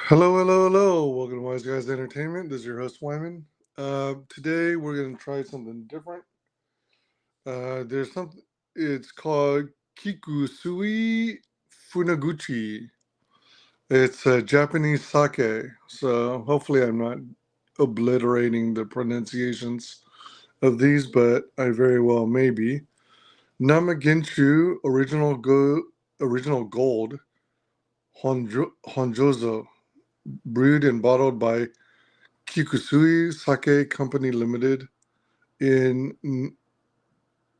Hello, hello, hello. Welcome to WyzGyz Entertainment. This is your host, Wyman. Today we're going to try something different. There's something, it's called Kikusui Funaguchi. It's a Japanese sake, so hopefully I'm not obliterating the pronunciations of these, but I very well may be. Namagenshu Original Gold Honjozo, brewed and bottled by Kikusui Sake Company Limited in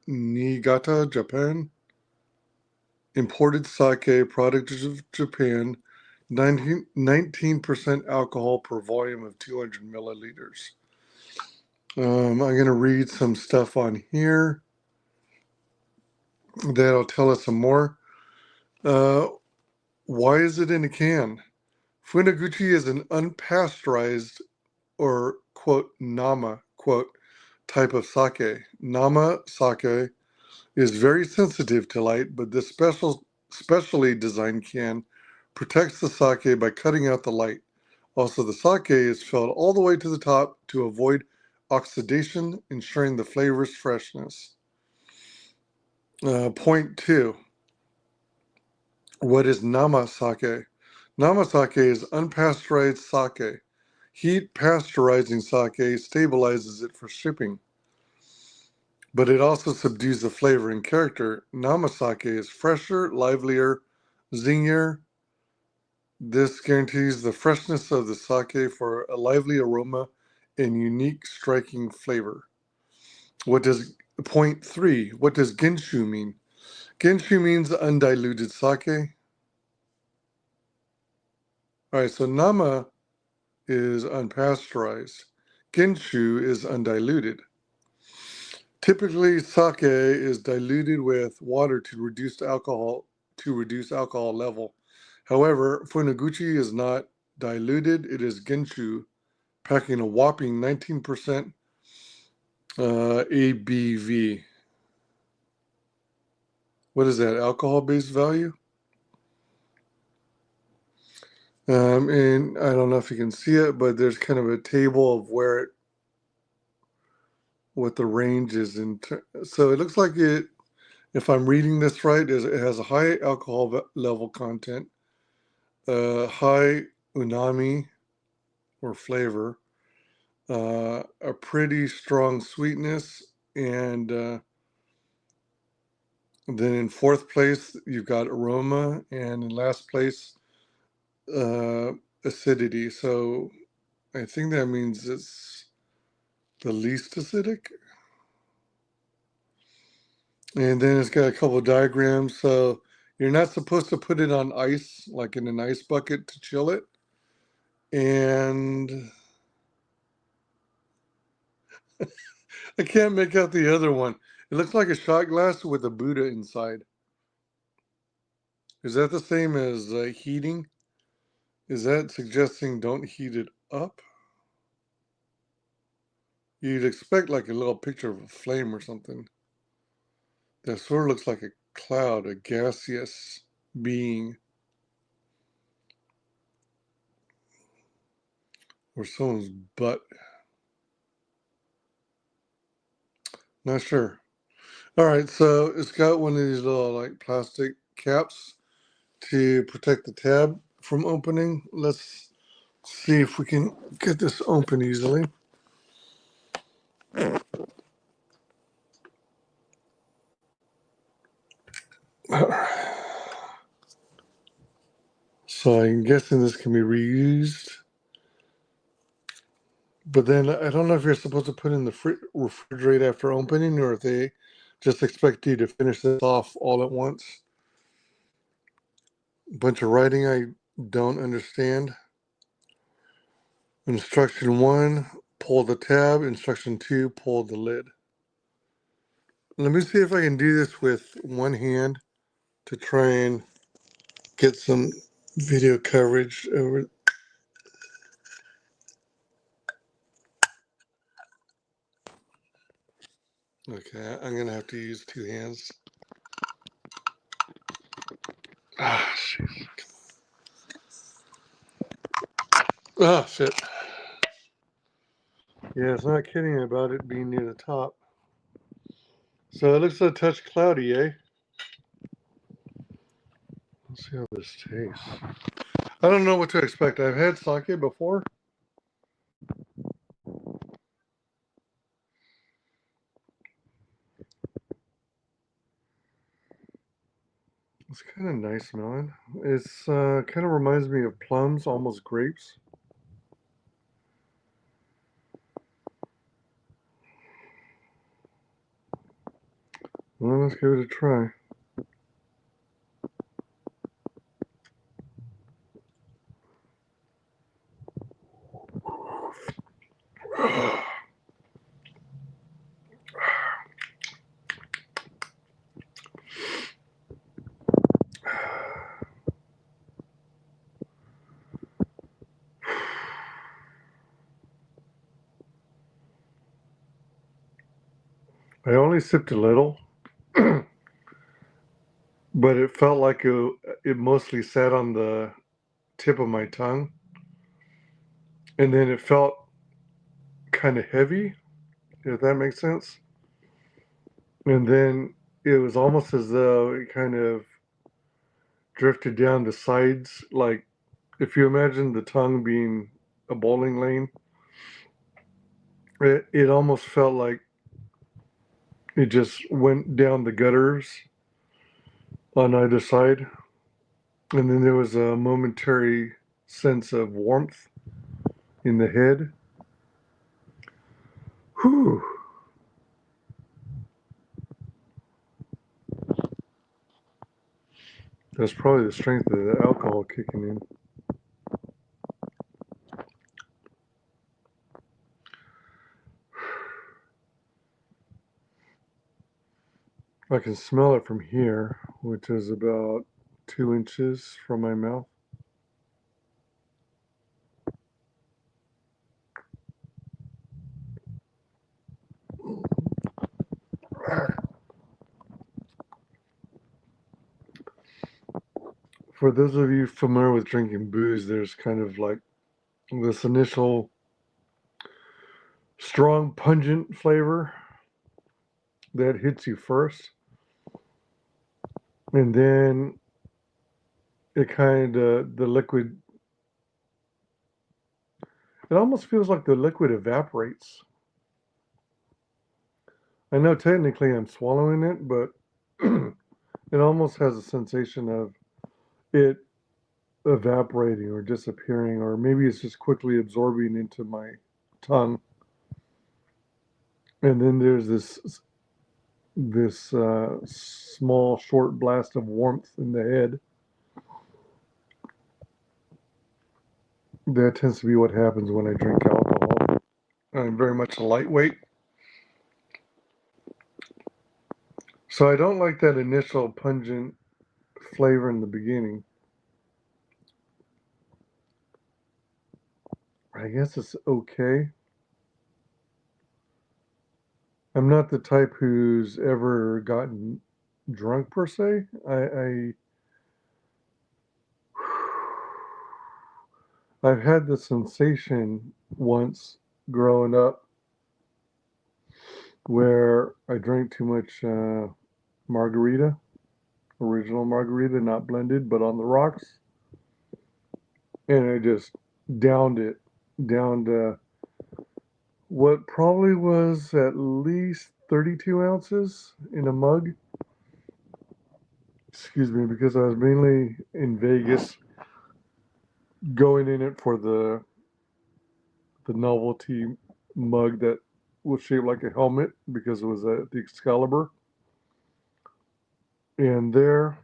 Niigata, Japan. Imported sake, product of Japan, 19% alcohol per volume of 200 milliliters. I'm going to read some stuff on here that'll tell us some more. Why is it in a can? Funaguchi is an unpasteurized or, quote, nama, quote, type of sake. Nama sake is very sensitive to light, but this specially designed can protects the sake by cutting out the light. Also, the sake is filled all the way to the top to avoid oxidation, ensuring the flavor's freshness. Point 2. What is nama sake? Nama sake is unpasteurized sake. Heat pasteurizing sake stabilizes it for shipping, but it also subdues the flavor and character. Namasake is fresher, livelier, zingier. This guarantees the freshness of the sake for a lively aroma and unique, striking flavor. Point 3, what does Genshu mean? Genshu means undiluted sake. Alright, so Nama is unpasteurized. Genshu is undiluted. Typically, sake is diluted with water to reduce alcohol level. However, Funaguchi is not diluted; it is Genshu, packing a whopping 19% ABV. What is that? Alcohol-based value? And I don't know if you can see it, but there's kind of a table of what the range is so it looks like it. If I'm reading this right, it has a high alcohol level content, high unami or flavor, a pretty strong sweetness, and then in fourth place you've got aroma, and in last place acidity. So I think that means it's the least acidic. And then it's got a couple of diagrams. So you're not supposed to put it on ice, like in an ice bucket to chill it. And I can't make out the other one. It looks like a shot glass with a Buddha inside. Is that the same as heating? Is that suggesting don't heat it up? You'd expect like a little picture of a flame or something. That sort of looks like a cloud, a gaseous being. Or someone's butt. Not sure. All right, so it's got one of these little like plastic caps to protect the tab from opening. Let's see if we can get this open easily. So I'm guessing this can be reused. But then I don't know if you're supposed to put in the refrigerator after opening, or if they just expect you to finish this off all at once. A bunch of writing I don't understand. Instruction 1, pull the tab. Instruction 2, pull the lid. Let me see if I can do this with one hand to try and get some video coverage over. Okay, I'm gonna have to use two hands. Ah, shit. Ah, shit. Yeah, it's not kidding about it being near the top. So it looks a touch cloudy, eh? Let's see how this tastes. I don't know what to expect. I've had sake before. It's kind of nice smelling. It's kind of reminds me of plums, almost grapes. Well, let's give it a try. I only sipped a little, but it felt like it mostly sat on the tip of my tongue. And then it felt kind of heavy, if that makes sense. And then it was almost as though it kind of drifted down the sides. Like if you imagine the tongue being a bowling lane, it almost felt like it just went down the gutters on either side. And then there was a momentary sense of warmth in the head. Whew. That's probably the strength of the alcohol kicking in. I can smell it from here, which is about 2 inches from my mouth. For those of you familiar with drinking booze, there's kind of like this initial strong, pungent flavor that hits you first. And then it kind of, the liquid, it almost feels like the liquid evaporates. I know technically I'm swallowing it, but it almost has a sensation of it evaporating or disappearing, or maybe it's just quickly absorbing into my tongue. And then there's this small short blast of warmth in the head. That tends to be what happens when I drink alcohol. I'm very much a lightweight, so I don't like that initial pungent flavor in the beginning. I guess it's okay. I'm not the type who's ever gotten drunk per se. I've had the sensation once growing up where I drank too much margarita, original margarita, not blended, but on the rocks, and I just downed it, downed what probably was at least 32 ounces in a mug. Excuse me, because I was mainly in Vegas, going in it for the novelty mug that was shaped like a helmet because it was at the Excalibur. And there,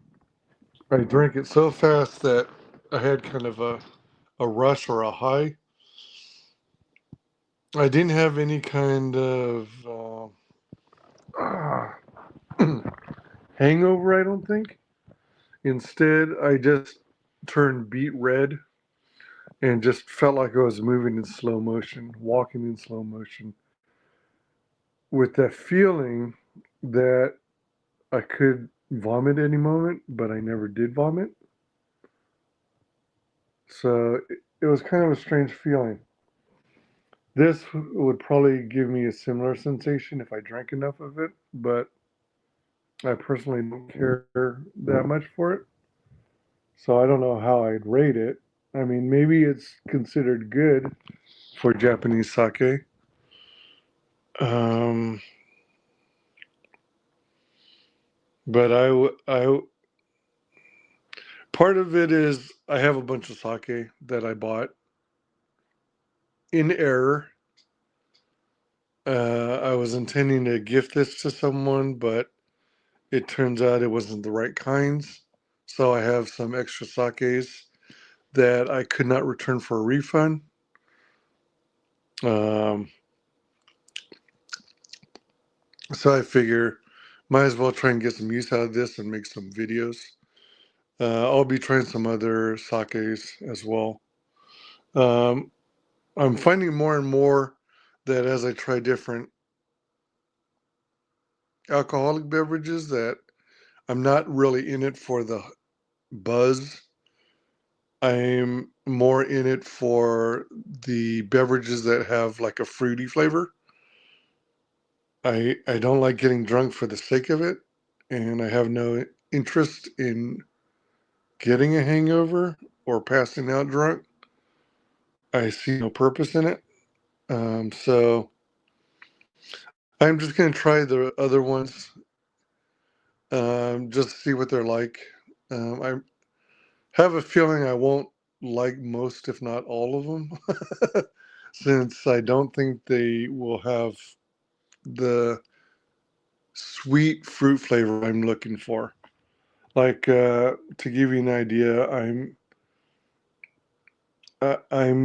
I drank it so fast that I had kind of a rush or a high. I didn't have any kind of hangover, I don't think. Instead, I just turned beet red and just felt like I was moving in slow motion, walking in slow motion, with that feeling that I could vomit any moment, but I never did vomit. So it was kind of a strange feeling. This would probably give me a similar sensation if I drank enough of it, but I personally don't care that much for it. So I don't know how I'd rate it. I mean, maybe it's considered good for Japanese sake. Um, but part of it is I have a bunch of sake that I bought in error. I was intending to gift this to someone, but it turns out it wasn't the right kinds. So I have some extra sakes that I could not return for a refund. Um, so I figure might as well try and get some use out of this and make some videos. I'll be trying some other sakes as well. Um, I'm finding more and more that as I try different alcoholic beverages that I'm not really in it for the buzz. I'm more in it for the beverages that have like a fruity flavor. I don't like getting drunk for the sake of it, and I have no interest in getting a hangover or passing out drunk. I see no purpose in it. So I'm just going to try the other ones, just to see what they're like. I have a feeling I won't like most, if not all of them, since I don't think they will have the sweet fruit flavor I'm looking for. Like, to give you an idea, I'm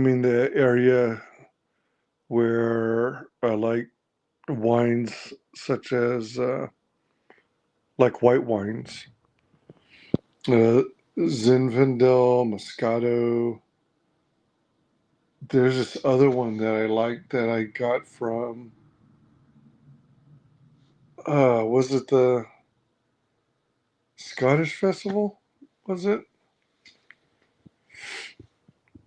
in the area where I like wines such as like white wines, uh, Zinfandel, Moscato. There's this other one that I like that I got from. Was it the Scottish Festival? Was it?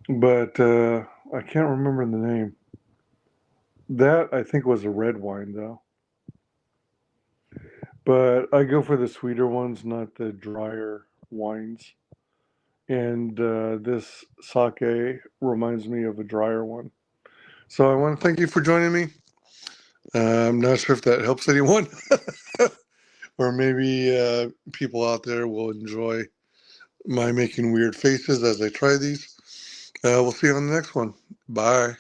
But I can't remember the name. That I think was a red wine though. But I go for the sweeter ones, not the drier wines. And this sake reminds me of a drier one. So I want to thank you for joining me. I'm not sure if that helps anyone, or maybe people out there will enjoy my making weird faces as I try these. We'll see you on the next one. Bye.